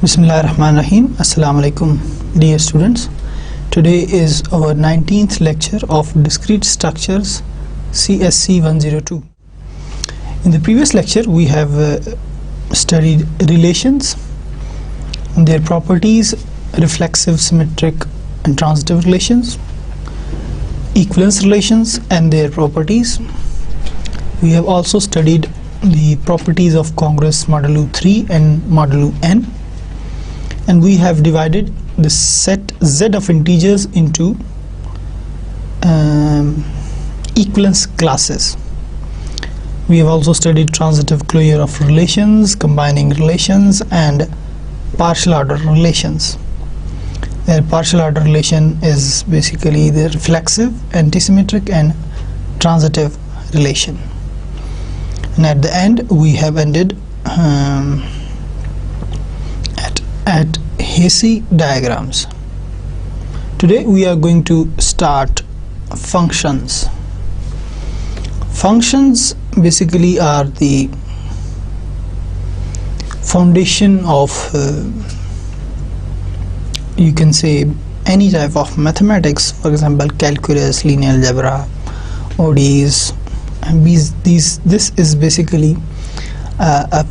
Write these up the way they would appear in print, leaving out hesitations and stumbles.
Bismillahirrahmanirrahim. Assalamu alaikum, dear students. Today is our 19th lecture of Discrete Structures CSC 102. In the previous lecture we have studied relations, their properties, reflexive, symmetric and transitive relations, equivalence relations and their properties. We have also studied the properties of congruous modulo 3 and modulo n, and we have divided the set Z of integers into equivalence classes. We have also studied transitive closure of relations, combining relations and partial order relations. A partial order relation is basically the reflexive, antisymmetric and transitive relation. And at the end we have ended at Hesse diagrams. Today we are going to start functions. Functions basically are the foundation of you can say any type of mathematics, for example calculus, linear algebra, ODEs, and this is basically a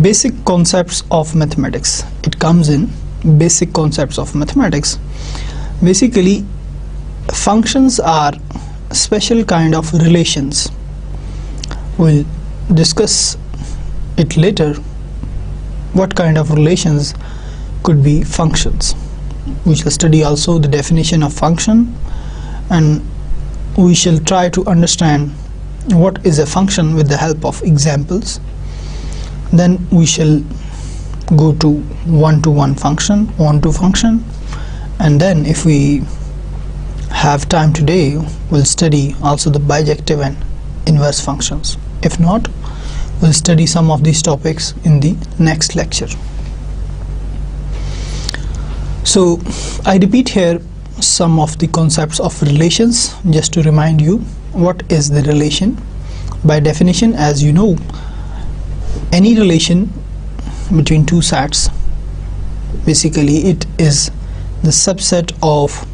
basic concepts of mathematics. It comes in basic concepts of mathematics. Basically functions are special kind of relations. We'll discuss it later, what kind of relations could be functions. We shall study also the definition of function, and we shall try to understand what is a function with the help of examples. Then we shall go to one-to-one function, one-to function, and then if we have time today we'll study also the bijective and inverse functions. If not, we'll study some of these topics in the next lecture. So I repeat here some of the concepts of relations just to remind you what is the relation. By definition, as you know, any relation between two sets, basically it is the subset of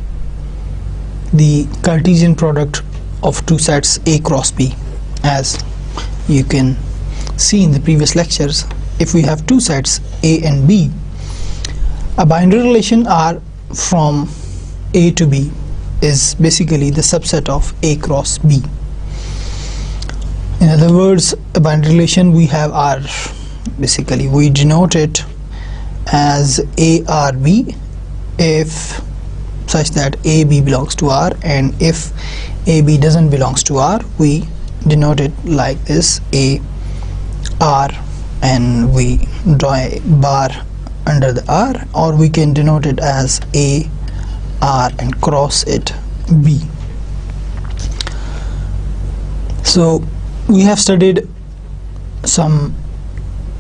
the Cartesian product of two sets A cross B. As you can see in the previous lectures, if we have two sets A and B, a binary relation R from A to B is basically the subset of A cross B. In other words, a binary relation we have R, basically we denote it as ARB if such that AB belongs to R, and if AB doesn't belongs to R, we denote it like this, AR, and we draw a bar under the R, or we can denote it as AR and cross it B. So we have studied some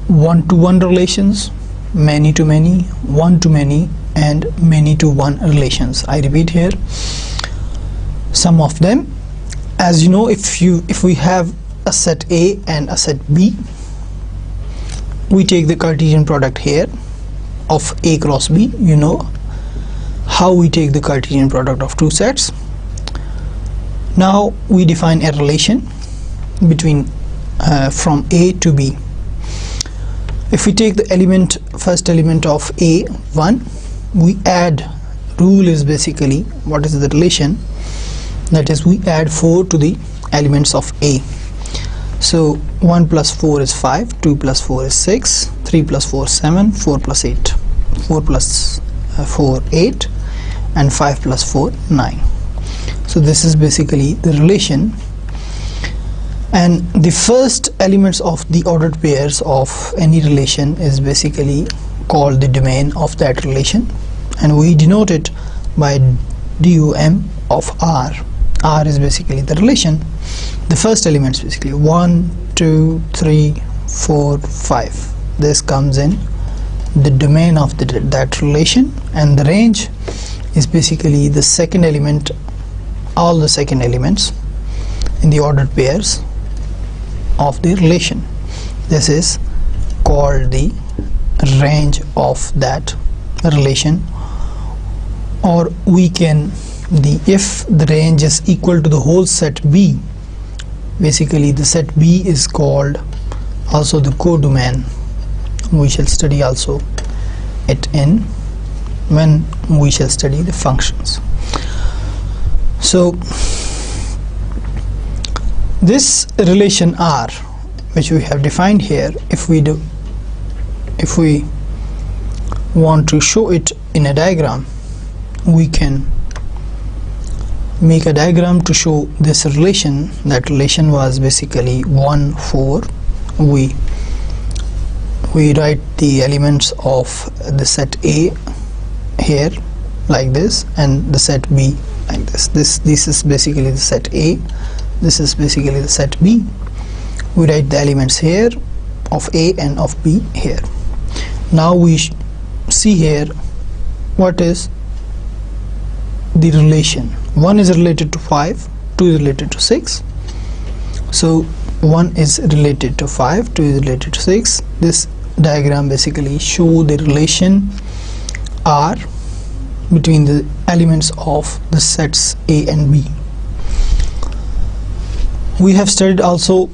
one-to-one relations, many-to-many, one-to-many and many-to-one relations. I repeat here some of them. As you know, if we have a set A and a set B, we take the Cartesian product here of A cross B. You know how we take the Cartesian product of two sets. Now we define a relation between from A to B. If we take the first element of A, 1, we add, rule is basically what is the relation, that is we add 4 to the elements of A. So 1 plus 4 is 5, 2 plus 4 is 6, 3 plus 4 is 7, 4 plus 8, 4 plus 4 8, and 5 plus 4 9. So this is basically the relation, and the first elements of the ordered pairs of any relation is basically called the domain of that relation, and we denote it by DOM of R. R is basically the relation. The first elements basically 1, 2, 3, 4, 5. This comes in the domain of that relation, and the range is basically the second element, all the second elements in the ordered pairs of the relation. This is called the range of that relation, or we can if the range is equal to the whole set B, basically the set B is called also the codomain. We shall study also it in when we shall study the functions. So this relation R, which we have defined here, if we want to show it in a diagram, we can make a diagram to show this relation. That relation was basically 1 4. We write the elements of the set A here like this, and the set B like this. This is basically the set A, this is basically the set B. We write the elements here of A and of B here. Now we see here what is the relation. 1 is related to 5, 2 is related to 6. So 1 is related to 5, 2 is related to 6. This diagram basically show the relation R between the elements of the sets A and B. We have studied also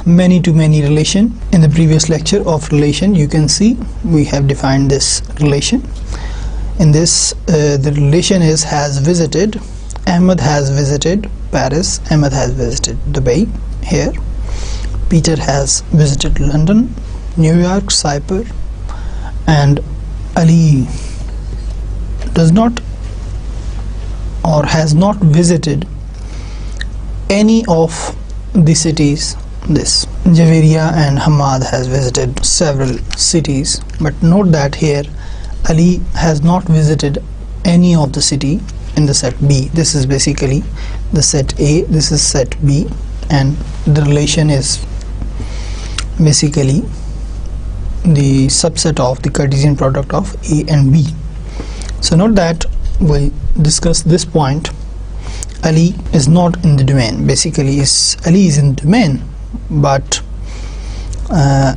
many to many relation in the previous lecture of relation. You can see we have defined this relation. In this the relation is has visited, Ahmed has visited Paris, Ahmed has visited Dubai here, Peter has visited London, New York, Cyprus, and Ali does not or has not visited any of the cities. This Javeria and Hamad has visited several cities, but note that here Ali has not visited any of the city in the set B. This is basically the set A, this is set B, and the relation is basically the subset of the Cartesian product of A and B. So note that we'll discuss this point. Ali is not in the domain. Basically Ali is in the domain, but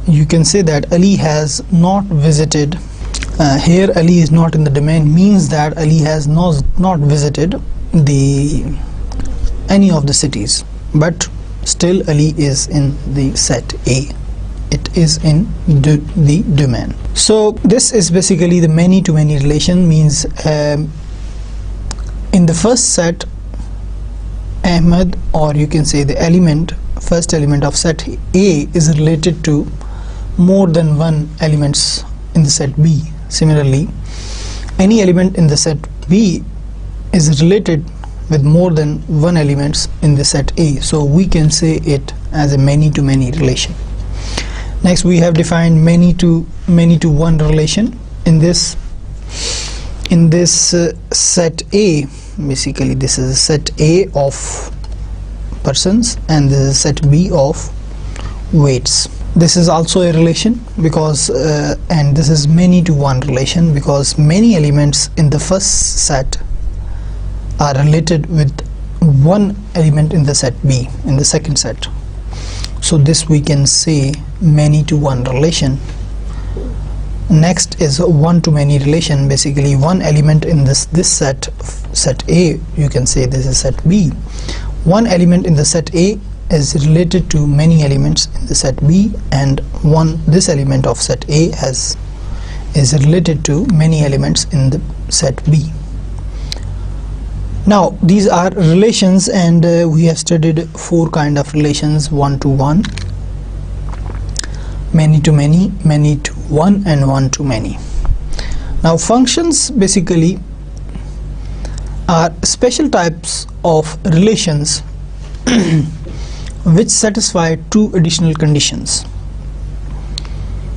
you can say that Ali has not visited. Here Ali is not in the domain means that Ali has not visited any of the cities, but still Ali is in the set A. It is in the domain. So this is basically the many to many relation. Means in the first set, Ahmed, or you can say the first element of set A is related to more than one elements in the set B. Similarly, any element in the set B is related with more than one elements in the set A. So we can say it as a many to many relation. Next we have defined many to one relation. In this set A, basically this is set A of persons and this is set B of weights. This is also a relation because and this is many to one relation because many elements in the first set are related with one element in the set B in the second set. So this we can say many to one relation. Next is one to many relation. Basically one element in this set A, you can say this is set B. One element in the set A is related to many elements in the set B, and this element of set A is related to many elements in the set B. Now these are relations, and we have studied four kind of relations: one to one, many to many, many to one, and one to many. Now functions basically are special types of relations which satisfy two additional conditions.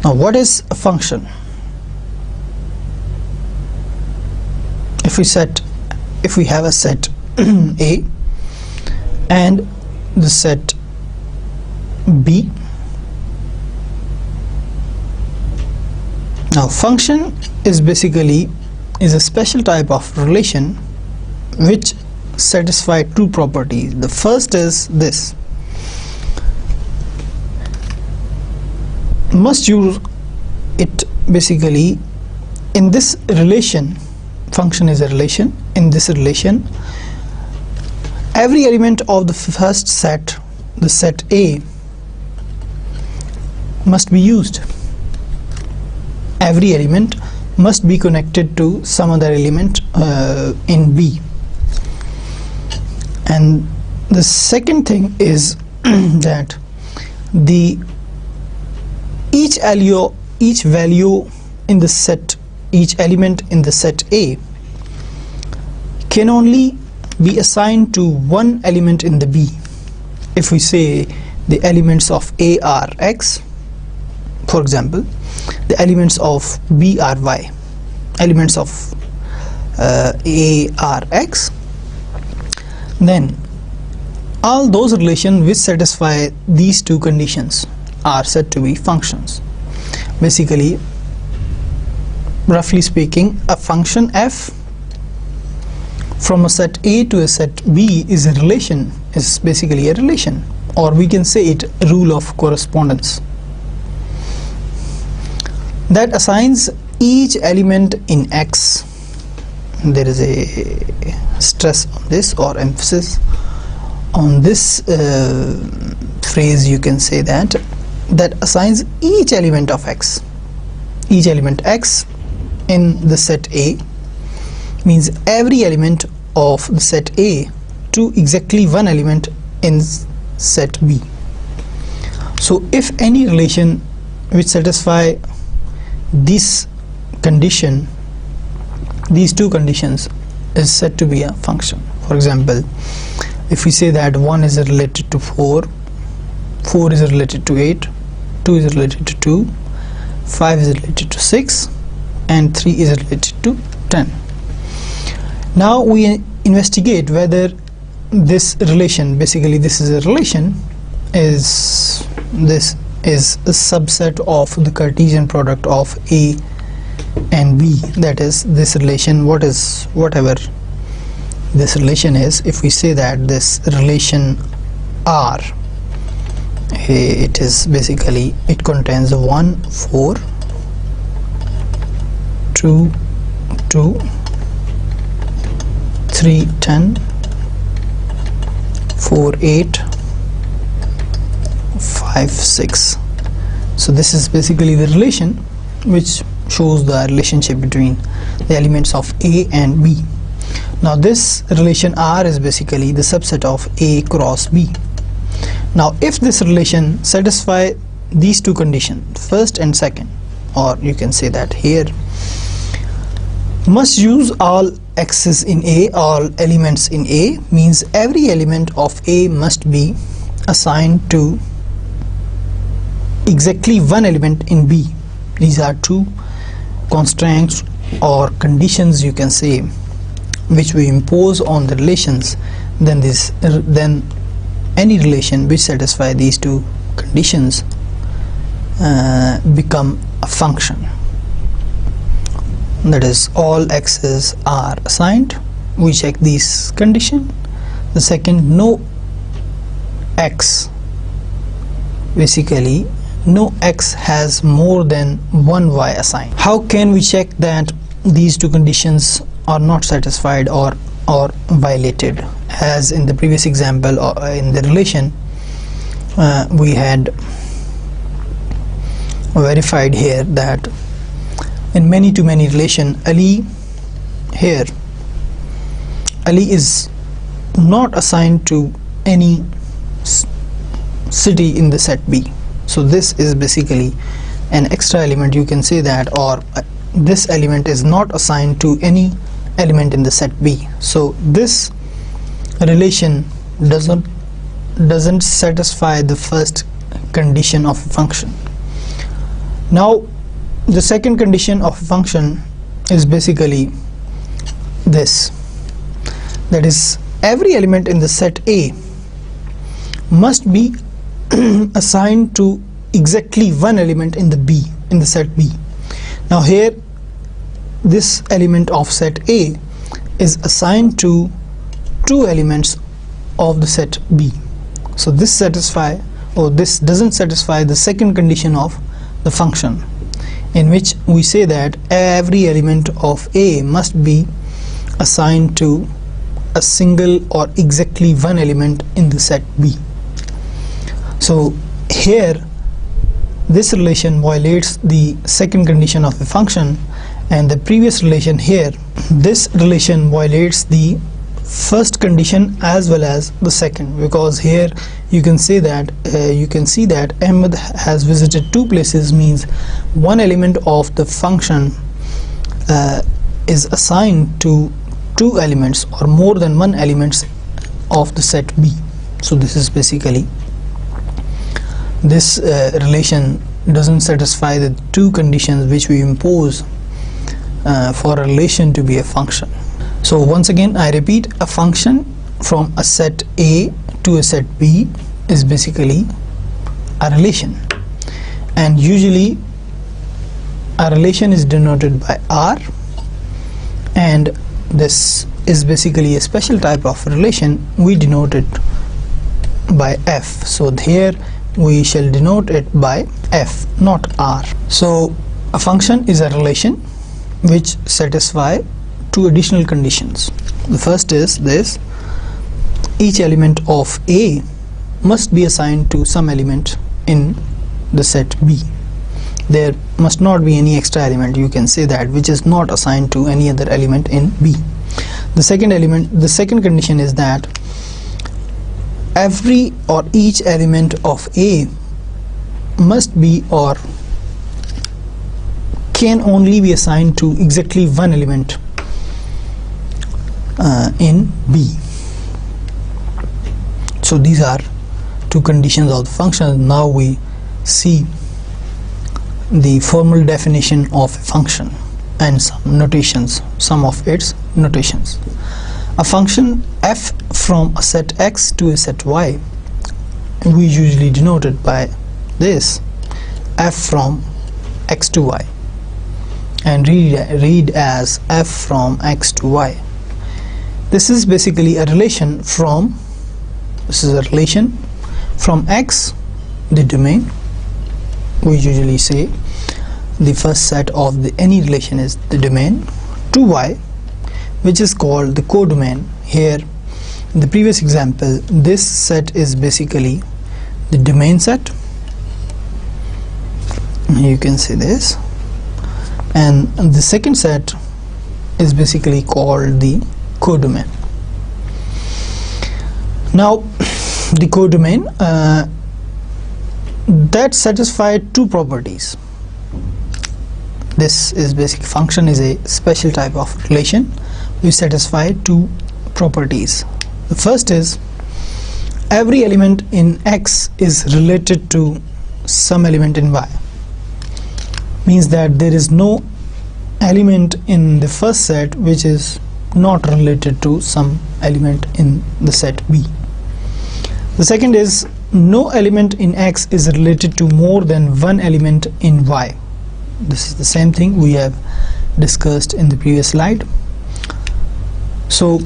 Now what is a function? If we have a set A and the set B, now function is basically a special type of relation which satisfy two properties. The first is this: must use it basically in this relation, function is a relation. In this relation, every element of the first set, the set A, must be used. Every element must be connected to some other element in B. And the second thing is that each value in the set, each element in the set A can only be assigned to one element in the B. If we say the elements of A are X, for example, the elements of B are Y, elements of A are X, then all those relations which satisfy these two conditions are said to be functions. Basically, roughly speaking, a function f from a set A to a set B is a relation, is basically a relation, or we can say it rule of correspondence, that assigns each element in X. There is a stress on this, or emphasis on this phrase, you can say that assigns each element of X, each element X in the set A, means every element of the set A to exactly one element in set B. So if any relation which satisfy this condition, these two conditions, is said to be a function. For example, if we say that 1 is related to 4, 4 is related to 8, 2 is related to 2, 5 is related to 6, and 3 is related to 10. Now we investigate whether this relation, basically this is a relation, this is a subset of the Cartesian product of A and B. That is, this relation, whatever this relation is, if we say that this relation R, it is basically, it contains 1, 4, 2, 2, 3, 10, 4, 8, 5, 6. So this is basically the relation which shows the relationship between the elements of A and B. Now this relation R is basically the subset of A cross B. Now if this relation satisfies these two conditions, first and second, or you can say that here must use all x's in A, all elements in A, means every element of A must be assigned to exactly one element in B. These are two constraints or conditions, you can say, which we impose on the relations. Then any relation which satisfy these two conditions become a function. That is, all x's are assigned. We check these condition. The second, no x, basically no x has more than one y assigned. How can we check that these two conditions are not satisfied or violated? As in the previous example, or in the relation, we had verified here that in many-to-many relation, Ali is not assigned to any city in the set B. So this is basically an extra element, you can say that, or this element is not assigned to any element in the set B. So this relation doesn't satisfy the first condition of a function. Now the second condition of a function is basically this, that is, every element in the set A must be assigned to exactly one element in the B, in the set B. Now here this element of set A is assigned to two elements of the set B. So this doesn't satisfy the second condition of the function. in which we say that every element of A must be assigned to a single or exactly one element in the set B. So here this relation violates the second condition of the function, and the previous relation here, this relation violates the first condition as well as the second, because here you can say that you can see that Ahmed has visited two places means one element of the function is assigned to two elements or more than one elements of the set B. So this is basically, this relation doesn't satisfy the two conditions which we impose for a relation to be a function. So once again I repeat, a function from a set A to a set B is basically a relation, and usually a relation is denoted by R, and this is basically a special type of relation. We denote it by F. So here we shall denote it by F, not R. So a function is a relation which satisfy two additional conditions. The first is this: each element of A must be assigned to some element in the set B. There must not be any extra element, you can say that, which is not assigned to any other element in B. The second condition is that every or each element of A must be or can only be assigned to exactly one element in B. So these are two conditions of the function. Now we see the formal definition of a function and some notations, some of its notations. A function f from a set x to a set y, we usually denote it by this: f from x to y, and read as f from x to y. This is basically a relation from, this is a relation from x, the domain. We usually say the first set of any relation is the domain, to y, which is called the codomain. Here in the previous example, this set is basically the domain set, you can say this, and the second set is basically called the codomain. Now the codomain that satisfies two properties. This is basic function is a special type of relation which satisfy two properties. The first is every element in X is related to some element in Y. Means that there is no element in the first set which is not related to some element in the set B. The second is no element in X is related to more than one element in Y. This is the same thing we have discussed in the previous slide. So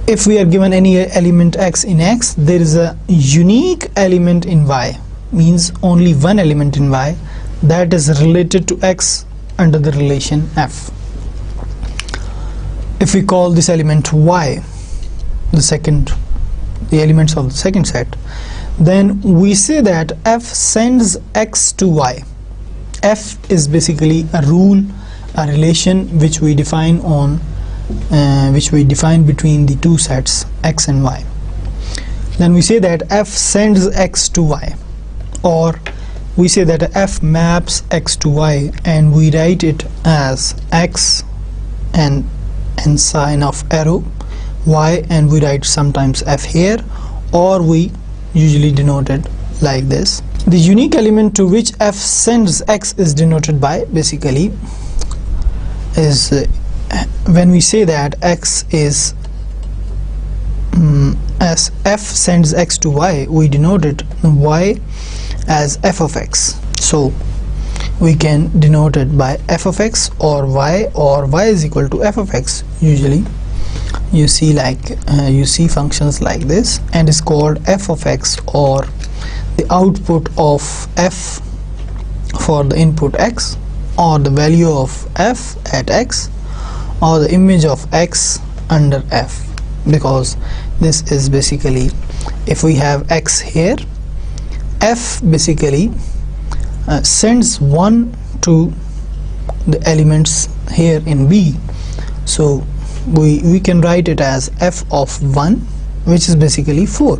if we are given any element X in X, there is a unique element in Y, means only one element in Y that is related to X under the relation F. If we call this element Y the elements of the second set, then we say that F sends X to Y. F is basically a rule, a relation which we define between the two sets X and Y. Then we say that F sends X to Y, or we say that F maps X to Y, and we write it as X and sign of arrow, Y, and we write sometimes F here, or we usually denote it like this. The unique element to which F sends X is denoted by basically is when we say that X is as F sends X to Y, we denote it Y as F of X. So we can denote it by F of X or Y is equal to F of X. Usually you see you see functions like this, and is called F of X, or the output of F for the input x, or the value of f at x, or the image of x under f, because this is basically, if we have x here, f basically sends 1 to the elements here in B, so we can write it as f of 1, which is basically 4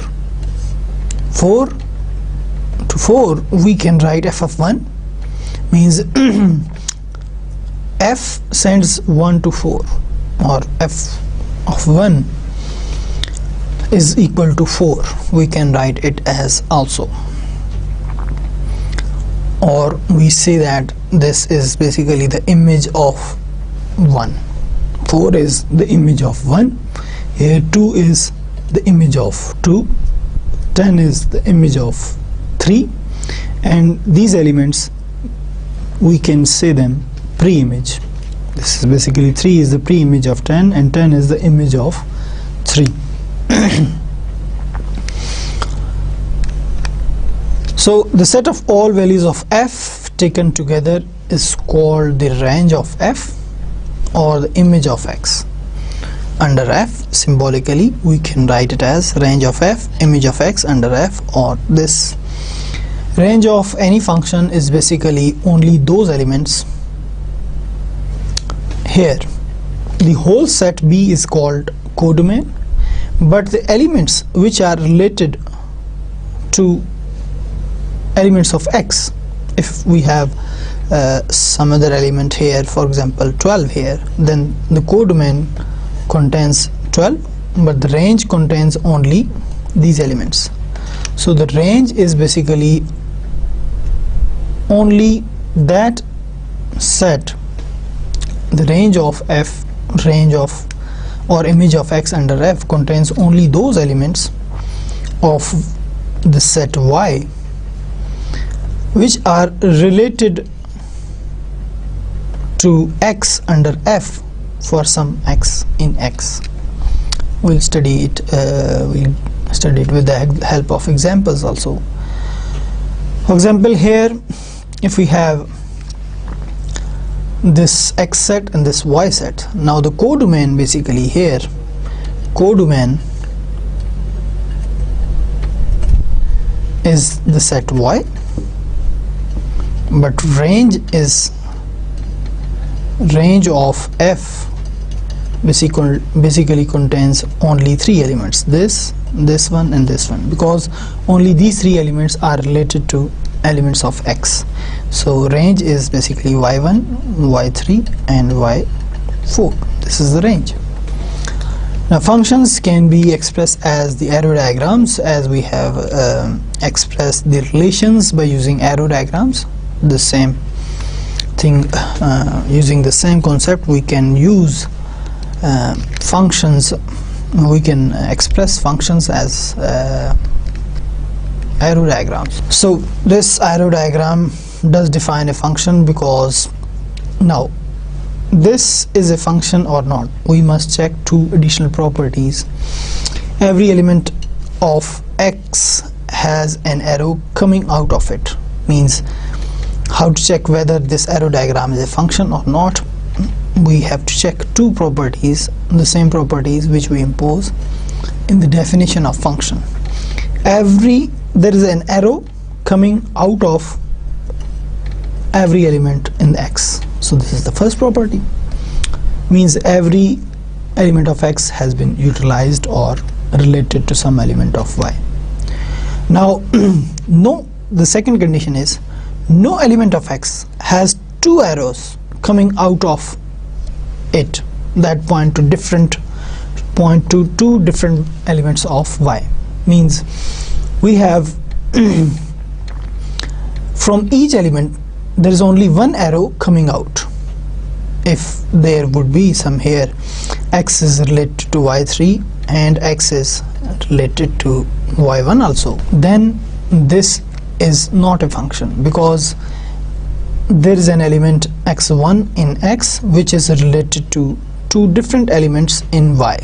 to 4. We can write f of 1 means f sends 1 to 4, or f of 1 is equal to 4. We can write it as also, or we say that this is basically the image of 1. 4 is the image of 1, here 2 is the image of 2, 10 is the image of 3, and these elements we can say them pre-image. This is basically 3 is the pre-image of 10, and 10 is the image of 3. So the set of all values of f taken together is called the range of f, or the image of x under f. Symbolically we can write it as range of f, image of x under f, or this range of any function is basically only those elements here. The whole set B is called codomain, but the elements which are related to elements of x, if we have some other element here, for example 12 here, then the codomain contains 12, but the range contains only these elements. So the range is basically only that set, the range of f, range of or image of x under f contains only those elements of the set y which are related to x under f for some x in x. We'll study it with the help of examples also. For example, here if we have this x set and this y set, now the codomain basically here, codomain is the set y, but range is range of f basically contains only 3 elements, this one and this one, because only these 3 elements are related to elements of x. So range is basically y1, y3 and y4. This is the range. Now functions can be expressed as the arrow diagrams, as we have expressed the relations by using arrow diagrams. The same thing, using the same concept, we can use functions, we can express functions as arrow diagrams. So this arrow diagram does define a function, because now this is a function or not, we must check 2 additional properties. Every element of x has an arrow coming out of it. Means how to check whether this arrow diagram is a function or not, we have to check 2 properties, the same properties which we impose in the definition of function. There is an arrow coming out of every element in the x. So this is the first property, means every element of x has been utilized or related to some element of y. Now no, the second condition is no element of x has 2 arrows coming out of it that point to 2 different elements of y. Means we have from each element there is only 1 arrow coming out. If there would be some here, x is related to y3 and x is related to y1 also, then this is not a function, because there is an element x1 in x which is related to 2 different elements in y.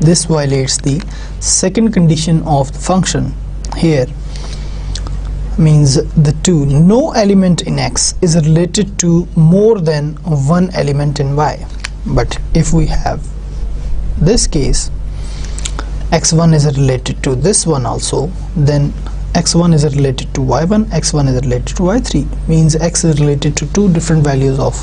This violates the second condition of the function here. means the 2. No element in x is related to more than one element in y. But if we have this case, x1 is related to this one also, then x1 is related to y1, x1 is related to y3, means x is related to two different values of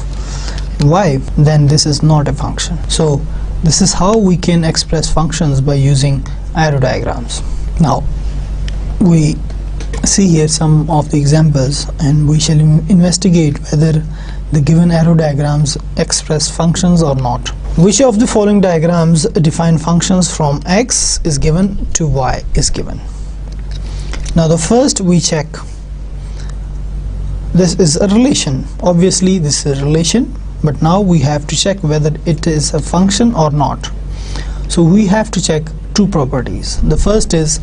y, then this is not a function. So this is how we can express functions by using arrow diagrams. Now we see here some of the examples, and we shall investigate whether the given arrow diagrams express functions or not. Which of the following diagrams define functions from x is given to y is given? Now the first we check, this is a relation. Obviously this is a relation, but now we have to check whether it is a function or not. So we have to check two properties. The first is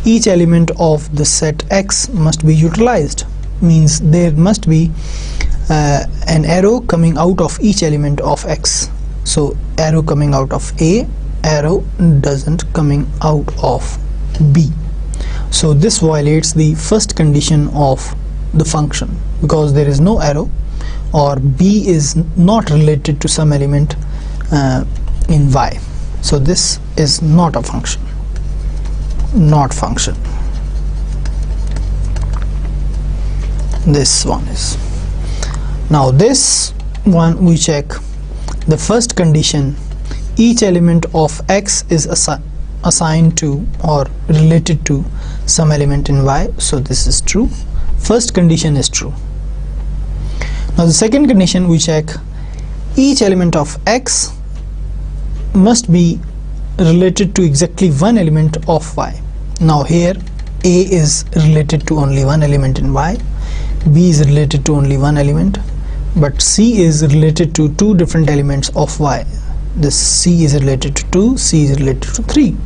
each element of the set x must be utilized, means there must be an arrow coming out of each element of x. So arrow coming out of A, arrow doesn't coming out of B. So this violates the first condition of the function, because there is no arrow, or B is not related to some element in y. So this is not a function, not function. This one is. Now this one we check the first condition, each element of x is assigned to or related to some element in y. So this is true. First condition is true. Now the second condition we check, each element of x must be related to exactly one element of y. Now here A is related to only one element in y, B is related to only one element, but C is related to two different elements of y. This C is related to 2, C is related to 3.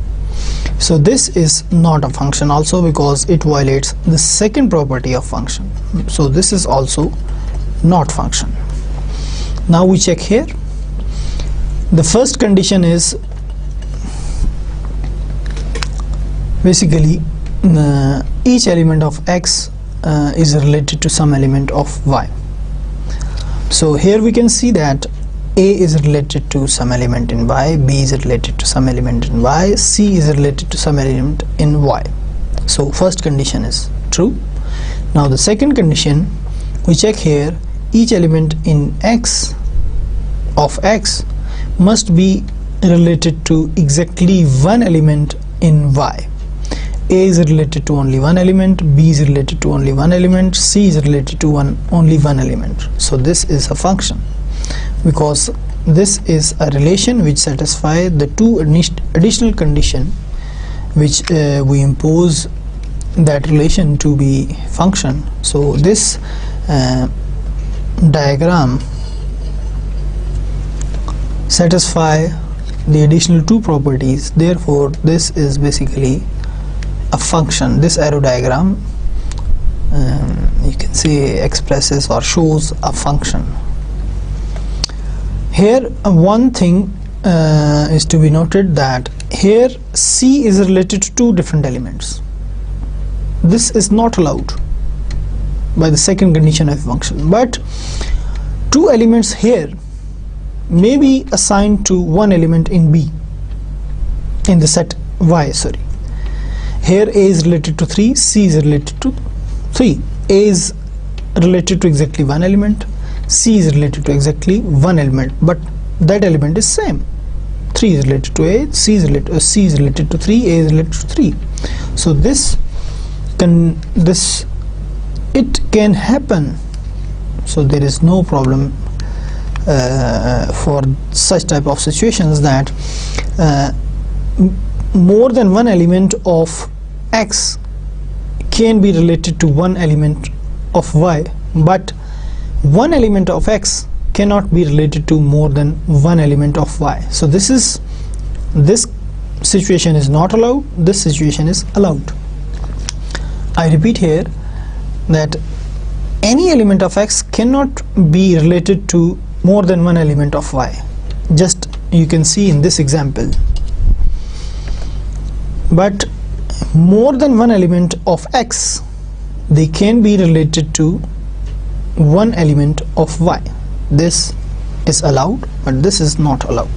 So this is not a function also, because it violates the second property of function. So this is also not function. Now we check here. The first condition is basically each element of x is related to some element of y. So here we can see that A is related to some element in y, B is related to some element in y, C is related to some element in y. So first condition is true. Now the second condition we check here, each element in x of x must be related to exactly one element in y. A is related to only one element, B is related to only one element, C is related to only one element. So this is a function, because this is a relation which satisfies the two additional condition which we impose that relation to be function. So this diagram satisfy the additional two properties, therefore this is basically a function. This arrow diagram you can say expresses or shows a function. Here one thing is to be noted, that here C is related to two different elements. This is not allowed by the second condition of function, but two elements here may be assigned to one element in B, in the set y, sorry. Here A is related to 3, C is related to 3. A is related to exactly one element, C is related to exactly one element, but that element is same. 3 is related to A, C is related to 3, A is related to 3. So it can happen. So there is no problem for such type of situations, that more than one element of x can be related to one element of y, but one element of x cannot be related to more than one element of y. So this situation is not allowed, this situation is allowed. I repeat here that any element of x cannot be related to more than one element of y. Just you can see in this example. But more than one element of x they can be related to one element of Y. This is allowed, but this is not allowed.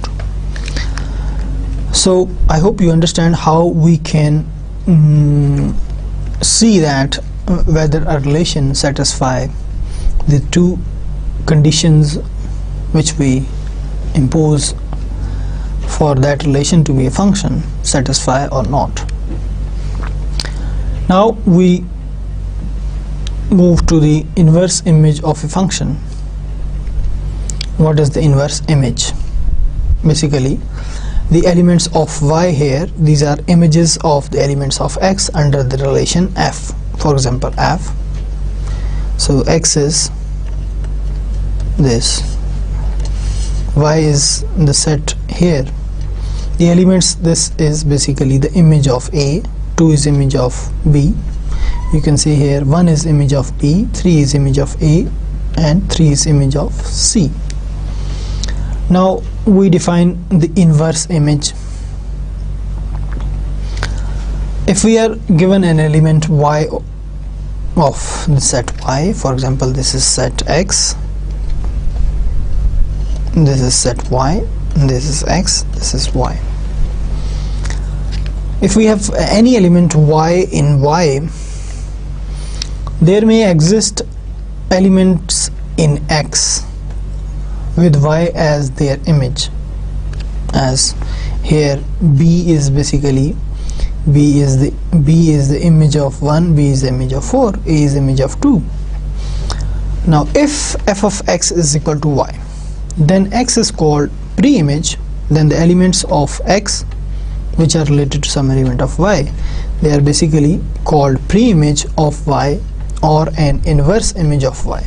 So I hope you understand how we can see that whether a relation satisfy the two conditions which we impose for that relation to be a function satisfy or not. Now we move to the inverse image of a function. What is the inverse image? Basically, the elements of Y here, these are images of the elements of X under the relation F. For example, F. So X is this, Y is the set here. The elements, this is basically the image of A, 2 is image of B. You can see here 1 is image of B, 3 is image of A, and 3 is image of C. Now we define the inverse image. If we are given an element Y of the set Y, for example, this is set X, this is set Y, this is X, this is Y. If we have any element Y in Y, there may exist elements in X with Y as their image, as here B is basically B is the image of 1, B is the image of 4, A is the image of 2. Now if f of X is equal to Y, then X is called pre-image, then the elements of X which are related to some element of Y, they are basically called pre-image of Y or an inverse image of Y.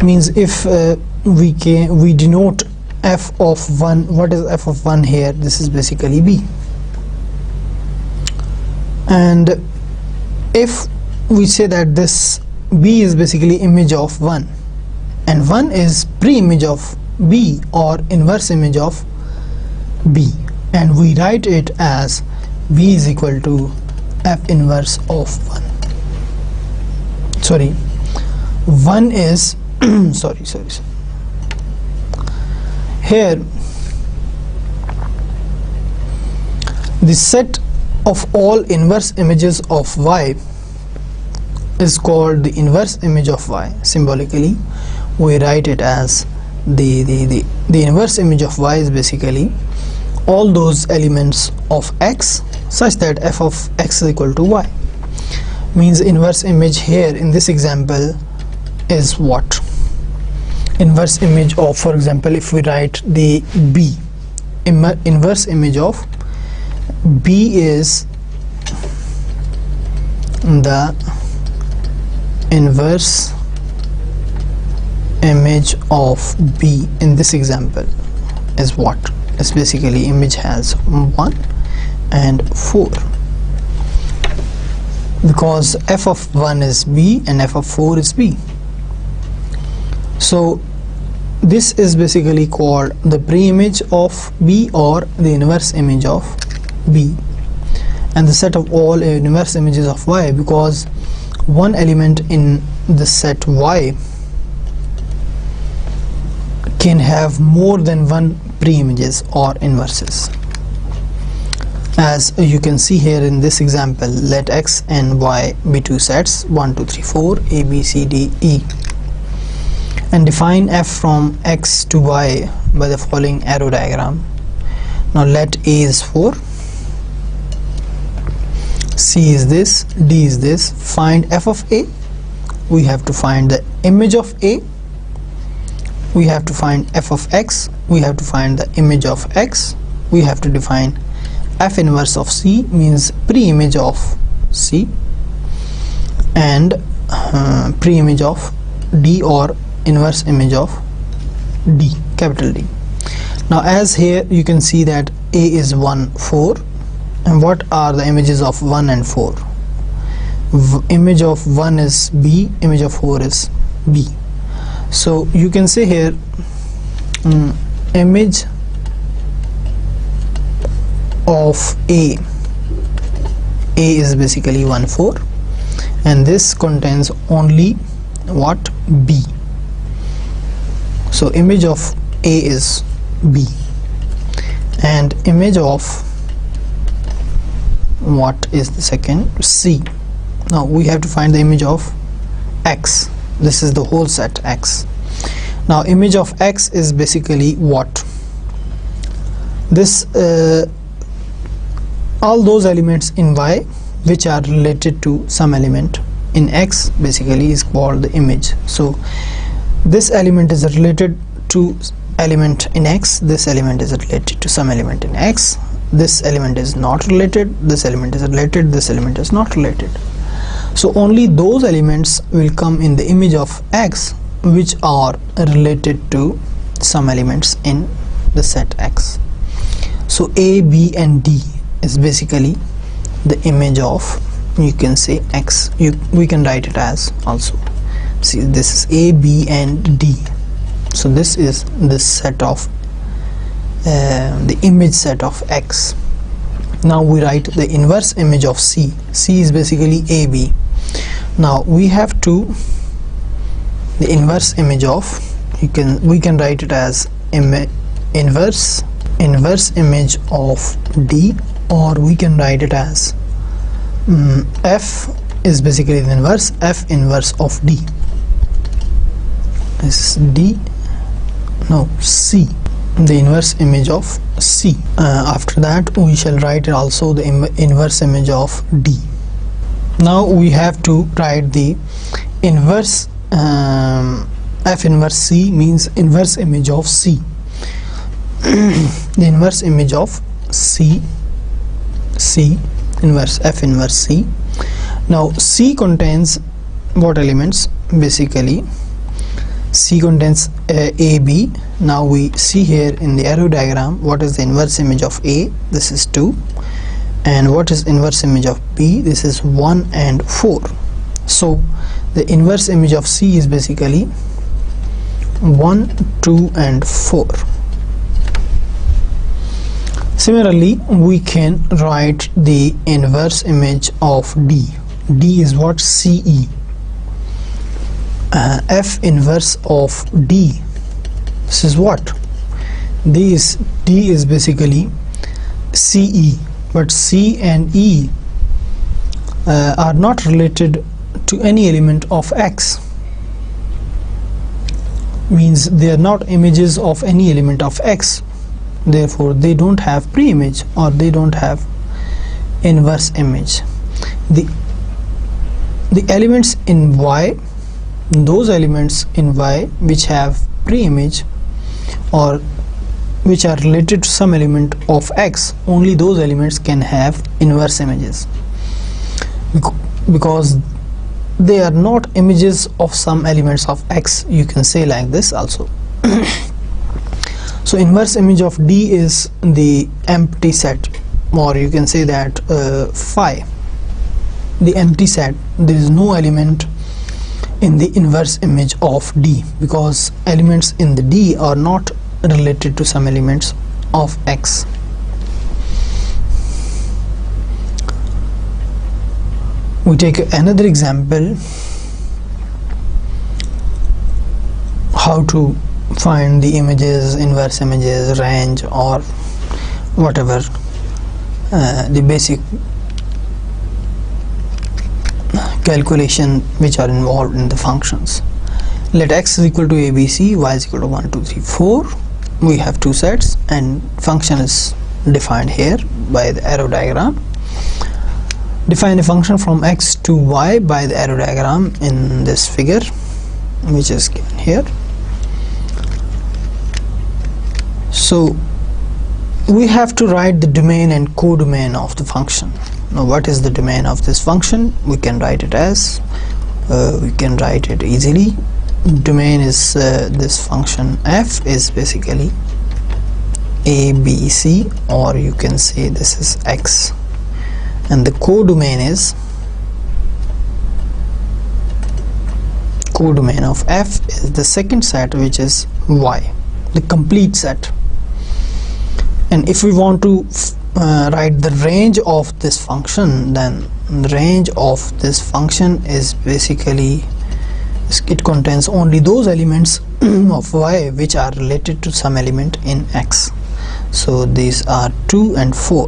Means if we denote f of 1, what is f of 1 here? This is basically B. And if we say that this B is basically image of 1 and 1 is pre-image of B or inverse image of B, and we write it as B is equal to f inverse of 1. Sorry, 1 is sorry. Here the set of all inverse images of Y is called the inverse image of Y. Symbolically we write it as the inverse image of Y is basically all those elements of X such that f of X is equal to Y. Means inverse image here in this example is what? Inverse image of, for example, if we write the B, inverse image of B is the inverse image of B in this example is what? It's basically image has 1 and 4, because f of 1 is B and f of 4 is B. So this is basically called the pre-image of B or the inverse image of B, and the set of all inverse images of Y, because one element in the set Y can have more than one pre-images or inverses. As you can see here in this example, let X and Y be two sets 1 2 3 4 A B C D E, and define f from X to Y by the following arrow diagram. Now let A is 4, C is this, D is this. Find f of A. We have to find the image of A, we have to find f of X, we have to find the image of X, we have to define f inverse of C, means pre-image of C, and pre-image of D or inverse image of D, capital D. Now as here you can see that A is 1 4, and what are the images of 1 and 4? Image of 1 is B, image of 4 is B. So you can say here image of A A is basically 1 4, and this contains only what? B. So image of A is B, and image of what is the second? C. Now we have to find the image of X. This is the whole set X. Now image of X is basically what? This all those elements in Y which are related to some element in X basically is called the image. So this element is related to element in X, this element is related to some element in X, this element is not related, this element is related, this element is not related. So only those elements will come in the image of X which are related to some elements in the set X. So A, B and D is basically the image of, you can say, X. We can write it as also, see, this is A, B and D. So this is the set of the image set of X. Now we write the inverse image of C. C is basically AB. Now we have to the inverse image of, we can write it as inverse image of D, or we can write it as F is basically the inverse, F inverse of D is D, no, C, the inverse image of C. After that we shall write also the inverse image of D. Now we have to write the inverse F inverse C means inverse image of C. The inverse image of C inverse F inverse C. Now C contains what elements? Basically C contains AB. Now we see here in the arrow diagram what is the inverse image of A. This is 2, and what is inverse image of B? This is 1 and 4. So the inverse image of C is basically 1, 2 and 4. Similarly, we can write the inverse image of D. D is what? CE. F inverse of D, this is what? D is basically CE, but C and E are not related to any element of X, means they are not images of any element of X, therefore they don't have pre-image or they don't have inverse image. The elements in Y, those elements in Y which have pre-image or which are related to some element of X, only those elements can have inverse images, because they are not images of some elements of X, you can say like this also. So inverse image of D is the empty set, or you can say that phi, the empty set. There is no element in the inverse image of D, because elements in the D are not related to some elements of X. We take another example, how to find the images, inverse images, range, or whatever the basic calculation which are involved in the functions. Let x is equal to abc, y is equal to 1 2 3 4. We have two sets and function is defined here by the arrow diagram. Define a function from x to y by the arrow diagram in this figure which is given here. So we have to write the domain and codomain of the function. Now what is the domain of this function? We can write it as we can write it easily. Domain is this function f is basically abc, or you can say this is x, and the codomain is codomain of f is the second set which is y, the complete set. And if we want to write the range of this function, then the range of this function is basically, it contains only those elements of y which are related to some element in x. So these are 2 and 4.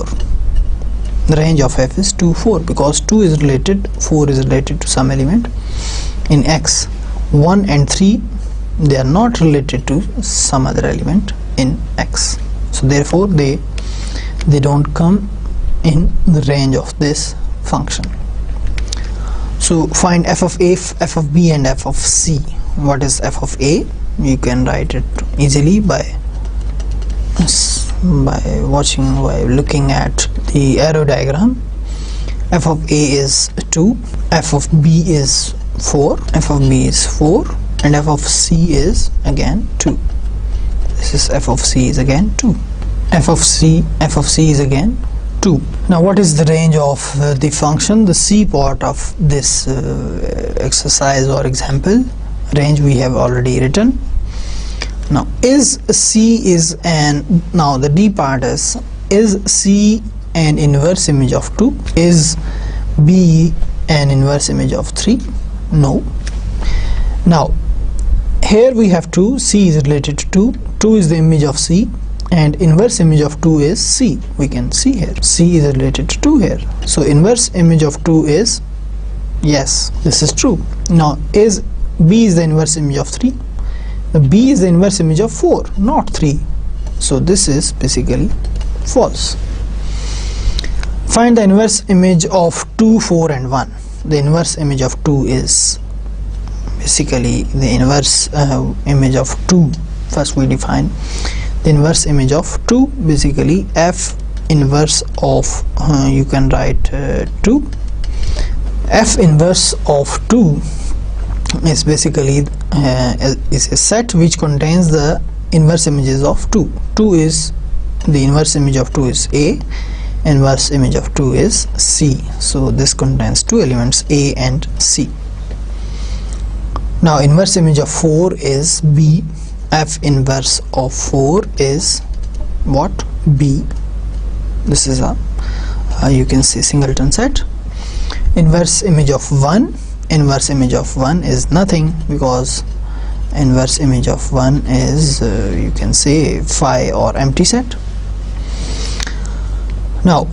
The range of f is 2, 4, because 2 is related, 4 is related to some element in x. 1 and 3, they are not related to some other element in x. So therefore they don't come in the range of this function. So find f of a, f of b, and f of c. What is f of a? You can write it easily by looking at the arrow diagram. F of a is 2, f of b is 4, f of b is 4, and f of c is again 2. This is f of c is again 2. f of c is again 2. Now what is the range of the function? The c part of this exercise or example, range we have already written. Now now the d part is c an inverse image of 2? Is b an inverse image of 3? No. Now here we have 2, c is related to 2, 2 is the image of c, and inverse image of 2 is c. We can see here c is related to 2 here, so inverse image of 2 is, yes, this is true. Now is b is the inverse image of 3? The b is the inverse image of 4, not 3, so this is basically false. Find the inverse image of 2, 4 and 1. The inverse image of 2 is basically the inverse image of 2. First we define the inverse image of 2, basically f inverse of you can write 2. F inverse of 2 is basically is a set which contains the inverse images of 2. 2 is the inverse image of 2 is a, inverse image of 2 is c, so this contains two elements a and c. Now inverse image of 4 is b, f inverse of 4 is what? B. This is a you can say singleton set. Inverse image of 1, inverse image of 1 is nothing, because inverse image of 1 is you can say phi or empty set. Now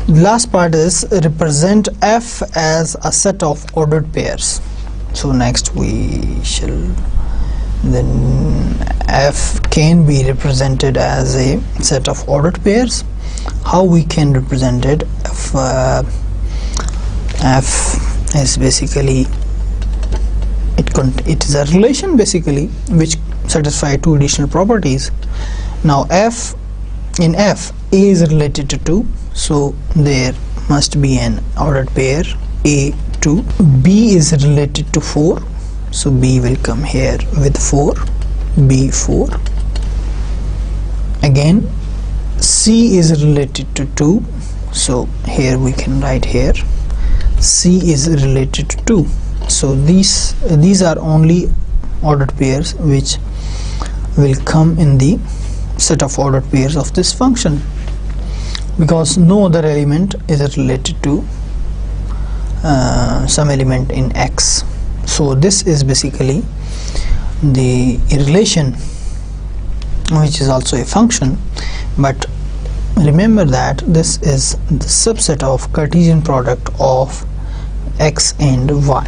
last part is represent f as a set of ordered pairs. So next we shall, then f can be represented as a set of ordered pairs. How we can represent it? F is basically it is a relation basically which satisfy two additional properties. Now in f a is related to 2, so there must be an ordered pair a 2. B is related to 4, so b will come here with 4, b 4. Again c is related to 2, so here we can write here c is related to 2. So these are only ordered pairs which will come in the set of ordered pairs of this function, because no other element is related to some element in x. So this is basically the relation which is also a function, but remember that this is the subset of Cartesian product of x and y.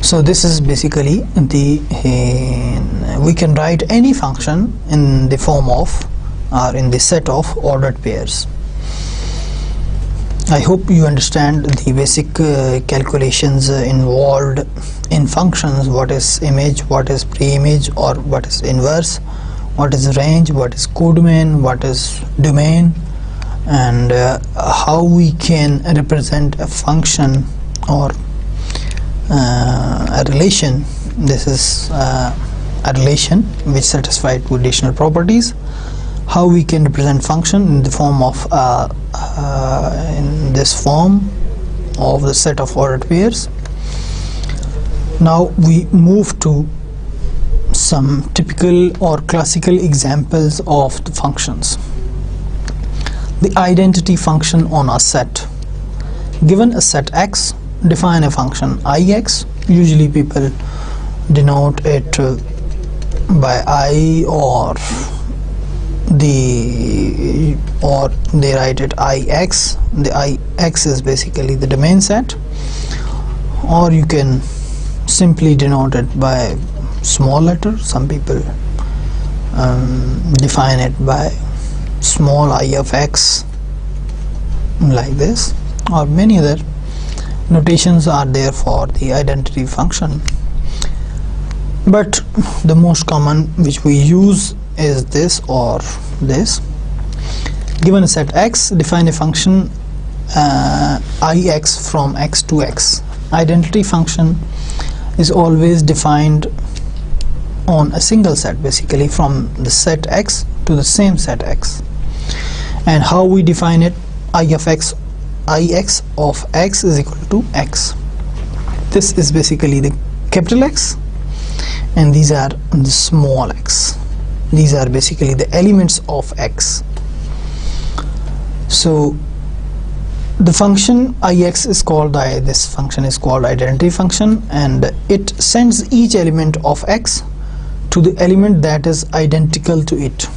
So this is basically the we can write any function in the form of or in the set of ordered pairs. I hope you understand the basic calculations involved in functions. What is image, what is pre-image, or what is inverse, what is range, what is codomain, what is domain, and how we can represent a function or a relation. This is a relation which satisfies two additional properties. How we can represent function in the form of in this form of the set of ordered pairs. Now we move to some typical or classical examples of the functions. The identity function on a set. Given a set X, define a function Ix. Usually people denote it by I, or they write it Ix. The Ix is basically the domain set, or you can simply denote it by small letter. Some people define it by small I of x, like this, or many other notations are there for the identity function, but the most common which we use is this or this. Given a set X, define a function Ix from X to X. Identity function is always defined on a single set, basically from the set X to the same set X. And how we define it? Ix of X is equal to X. This is basically the capital X, and these are the small x. These are basically the elements of X. So the function Ix is called, this function is called identity function, and it sends each element of X to the element that is identical to it,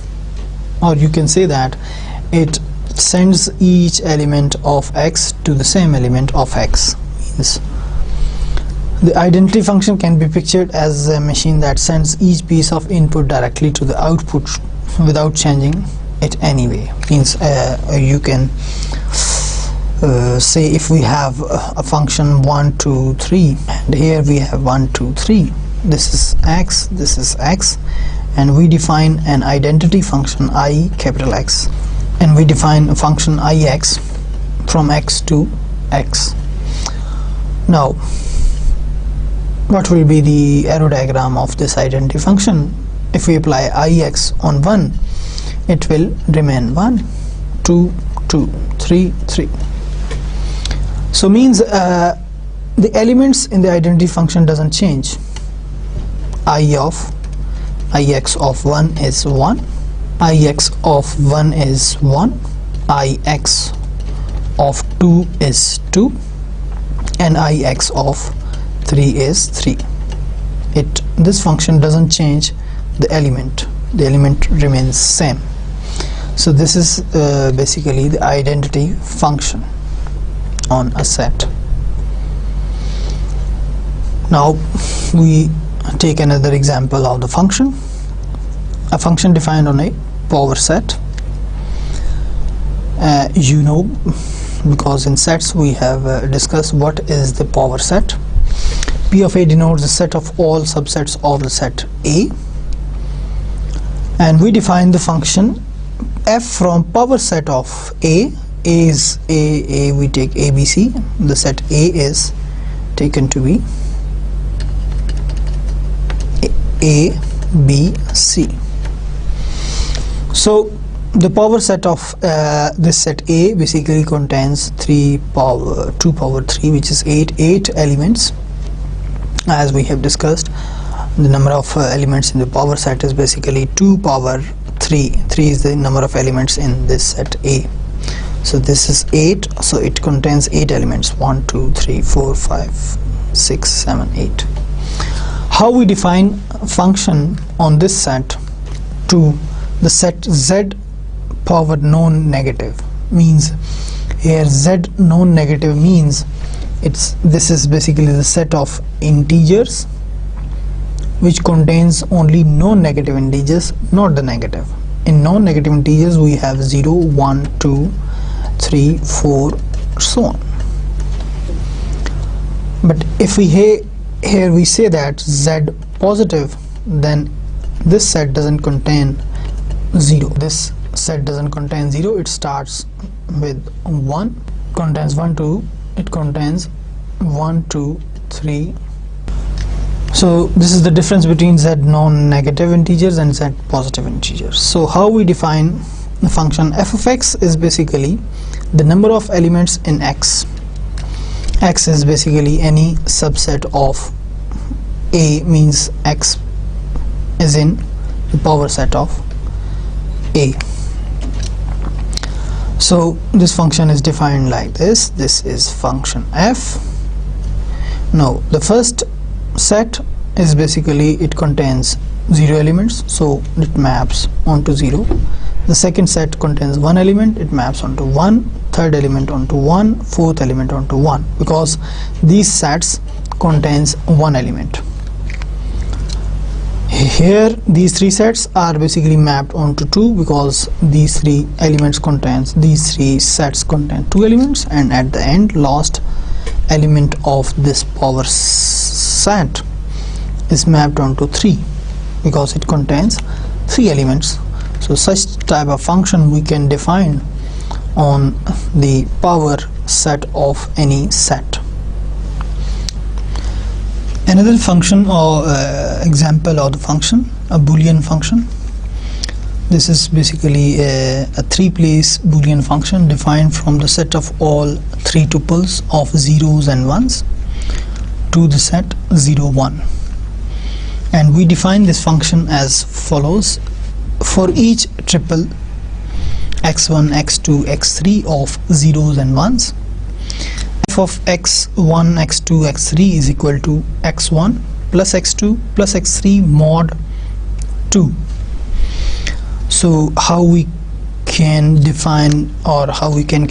or you can say that it sends each element of X to the same element of X. Means the identity function can be pictured as a machine that sends each piece of input directly to the output without changing it anyway. Means you can say if we have a function 1 2 3, and here we have 1 2 3, this is X, this is X, and we define an identity function I capital X, and we define a function Ix from X to X. Now what will be the arrow diagram of this identity function? If we apply Ix on 1, it will remain 1 2 2 3 3. So means the elements in the identity function doesn't change. Ix of 1 is 1, Ix of 1 is 1, Ix of 2 is 2, and Ix of 3 is 3. This function doesn't change the element remains same. So this is basically the identity function on a set. Now we take another example of the function. A function defined on a power set. You know, because in sets we have discussed what is the power set. P of A denotes the set of all subsets of the set A, and we define the function f from power set of A. A is A, we take ABC. The set A is taken to be A, B, C. So the power set of this set A basically contains 2 power 3, which is 8 elements. As we have discussed, the number of elements in the power set is basically 2 power 3. 3 is the number of elements in this set A. So this is 8, so it contains 8 elements, 1 2 3 4 5 6 7 8. How we define a function on this set to the set Z power non-negative? Means here Z non-negative means this is basically the set of integers which contains only non-negative integers, not the negative. In non-negative integers we have 0 1 2 3 4 so on. But if we here we say that Z positive, then this set doesn't contain 0. This set doesn't contain 0. It starts with 1, contains 1 2, it contains 1 2 3. So this is the difference between Z non-negative integers and Z positive integers. So how we define the function f of x is basically the number of elements in X. X is basically any subset of A, means X is in the power set of A. So this function is defined like this. This is function f. Now the first set is basically, it contains 0 elements, so it maps onto 0. The second set contains 1 element, it maps onto 1, third element onto 1, fourth element onto 1, because these sets contains 1 element. Here these three sets are basically mapped onto 2, because these three sets contain 2 elements, and at the end last element of this power set is mapped onto 3, because it contains 3 elements. So such type of function we can define on the power set of any set. Another function or example of the function, a Boolean function. This is basically a 3-place Boolean function defined from the set of all 3 tuples of zeros and ones to the set 0, 1. And we define this function as follows: for each triple x1, x2, x3 of zeros and ones, f of x1, x2, x3 is equal to x1 plus x2 plus x3 mod 2. So how we can define, or how we can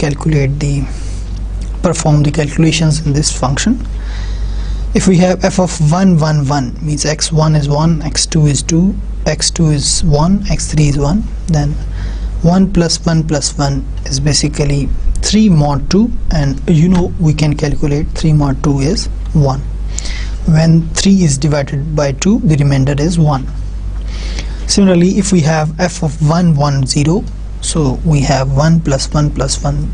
perform the calculations in this function? If we have f of 1, 1, 1, means x1 is 1, x2 is 2, x2 is 1, x3 is 1, then 1 plus 1 plus 1 is basically 3 mod 2, and we can calculate 3 mod 2 is 1. When 3 is divided by 2, the remainder is 1. Similarly, if we have f of 1, 1, 0, so we have 1 plus 1 plus 1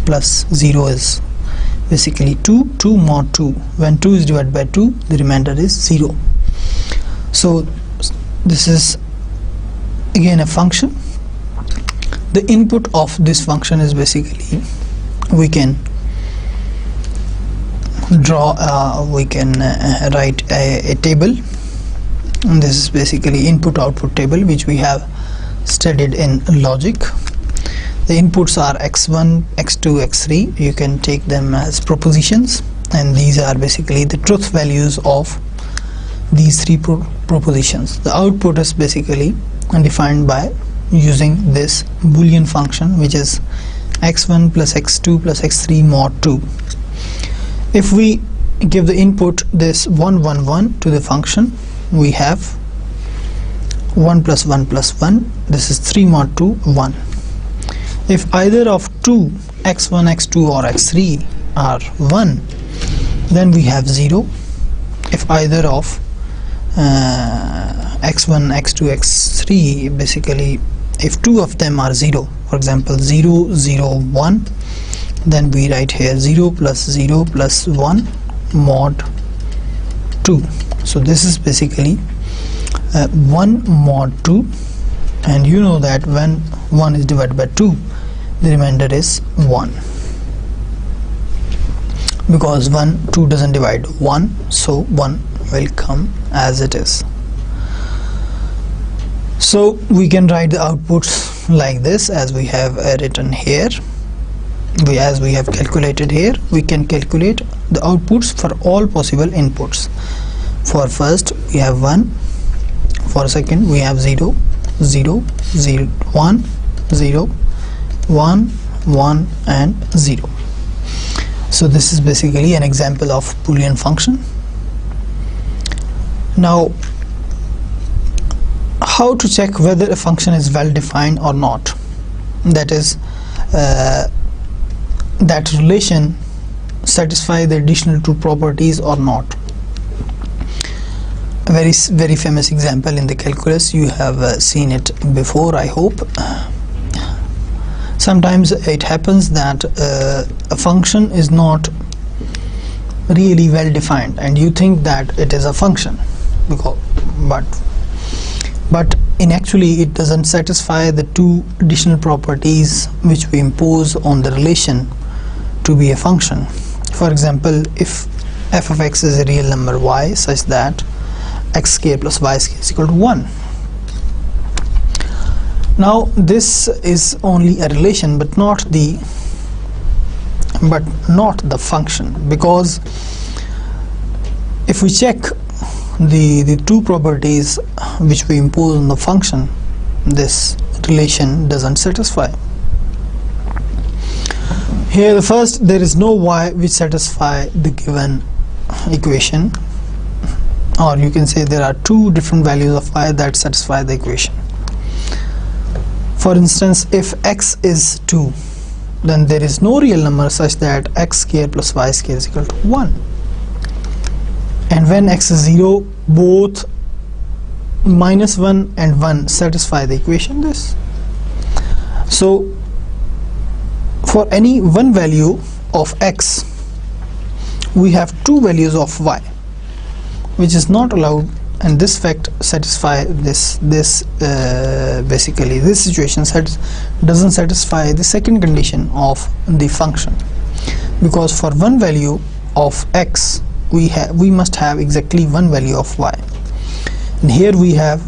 plus 0 is basically 2, 2 mod 2. When 2 is divided by 2, the remainder is 0. So this is again a function. The input of this function is basically, we can write a table, and this is basically input output table, which we have studied in logic. The inputs are x1, x2, x3. You can take them as propositions, and these are basically the truth values of these 3 propositions. The output is basically defined by using this Boolean function, which is x1 plus x2 plus x3 mod 2. If we give the input this 1, 1, 1 to the function, we have 1 plus 1 plus 1, this is 3 mod 2, 1. If either of 2, x1, x2 or x3 are 1, then we have 0. If either of x1, x2, x3, basically if 2 of them are 0, for example 0, 0, 1, then we write here 0 plus 1 mod 2. So this is basically 1 mod 2, and you know that when 1 is divided by 2, the remainder is 1, because 2 doesn't divide 1, so 1 will come as it is. So we can write the outputs like this, as we have written here. As we have calculated here, we can calculate the outputs for all possible inputs. For first we have 1, for second we have 0, 0, 0, 1, 0, 1, 1 and 0. So this is basically an example of Boolean function. Now, how to check whether a function is well defined or not? That is, that relation satisfy the additional 2 properties or not. A very famous example in the calculus, you have seen it before, I hope. Sometimes it happens that a function is not really well defined, and you think that it is a function, but in actually it doesn't satisfy the 2 additional properties which we impose on the relation to be a function. For example, if f of x is a real number y, such that x square plus y square is equal to 1. Now this is only a relation but not the function, because if we check the two properties which we impose on the function, this relation doesn't satisfy. Here the first, there is no y which satisfy the given equation, or you can say there are two different values of y that satisfy the equation. For instance, if x is 2, then there is no real number such that x square plus y square is equal to 1. And when x is 0, both minus 1 and 1 satisfy the equation this. So for any one value of x, we have two values of y, which is not allowed, and this fact satisfy basically this situation doesn't satisfy the second condition of the function, because for one value of x we must have exactly one value of y, and here we have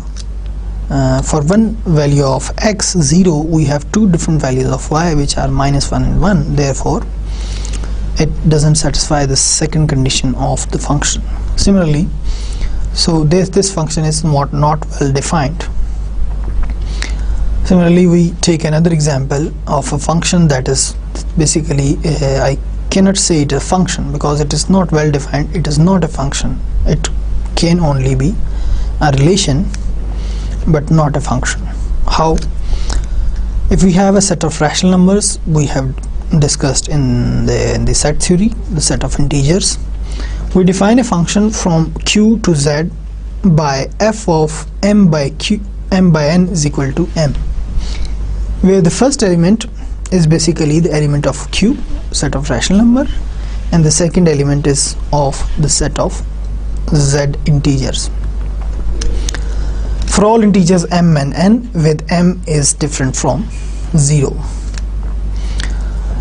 for one value of x 0 we have two different values of y which are minus 1 and 1. Therefore it doesn't satisfy the second condition of the function. Similarly, so this function is not well defined. Similarly, we take another example of a function that is basically I cannot say it a function because it is not well defined. It is not a function. It can only be a relation but not a function. How? If we have a set of rational numbers, we have discussed in the set theory, the set of integers, we define a function from q to z by f of m by n is equal to m, where the first element is basically the element of q, set of rational number, and the second element is of the set of z integers. For all integers m and n, with m is different from 0.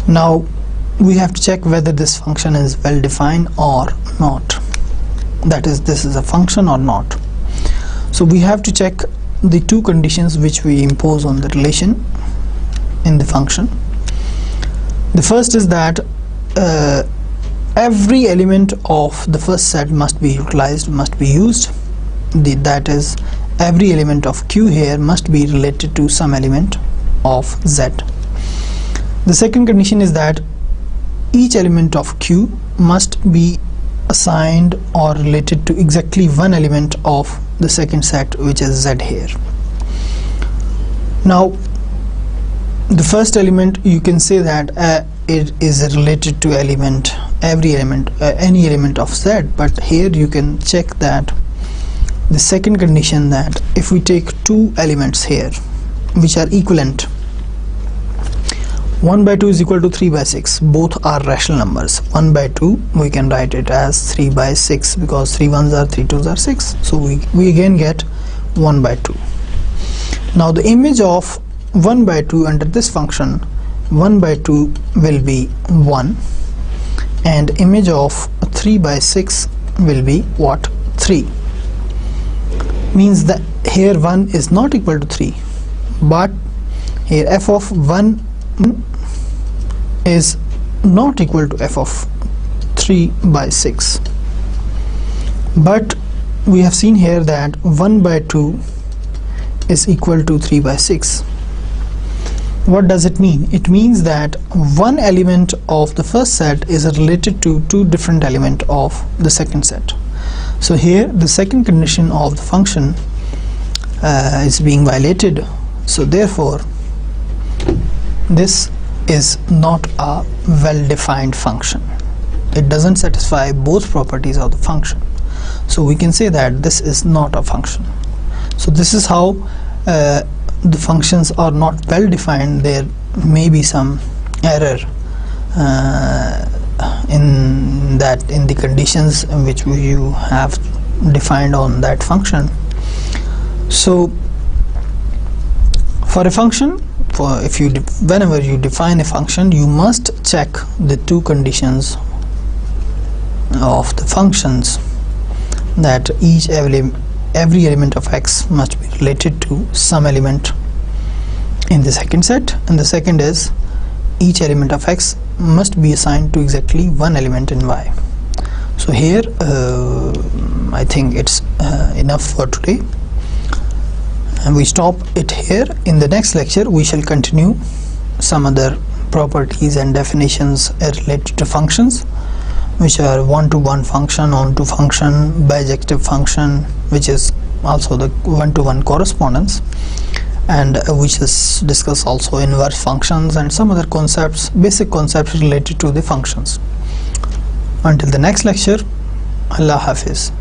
Now we have to check whether this function is well defined or not, that is, this is a function or not. So we have to check the two conditions which we impose on the relation in the function. The first is that every element of the first set must be utilized, must be used. That is, every element of q here must be related to some element of z. The second condition is that each element of q must be assigned or related to exactly one element of the second set, which is z here. Now the first element, you can say that it is related to every element, any element of z, but here you can check that the second condition, that if we take two elements here which are equivalent, 1 by 2 is equal to 3 by 6, both are rational numbers. 1 by 2 we can write it as 3 by 6 because 3 1s are 3 2s are 6, so we again get 1 by 2. Now the image of 1 by 2 under this function, 1 by 2 will be 1, and image of 3 by 6 will be what? 3. Means that here 1 is not equal to 3, but here f of 1 is not equal to f of 3 by 6, but we have seen here that 1 by 2 is equal to 3 by 6. What does it mean? It means that one element of the first set is related to two different elements of the second set. So here the second condition of the function is being violated, so therefore this is not a well-defined function. It doesn't satisfy both properties of the function, so we can say that this is not a function. So this is how the functions are not well defined. There may be some error in the conditions in which you have defined on that function. So for a function, whenever you define a function, you must check the two conditions of the functions, that every element of X must be related to some element in the second set, and the second is each element of X must be assigned to exactly one element in Y. So here I think it's enough for today, and we stop it here. In the next lecture we shall continue some other properties and definitions related to functions, which are one-to-one function, on-to function, bijective function, which is also the one-to-one correspondence, and we shall discuss also inverse functions and some other concepts, basic concepts related to the functions. Until the next lecture, Allah Hafiz.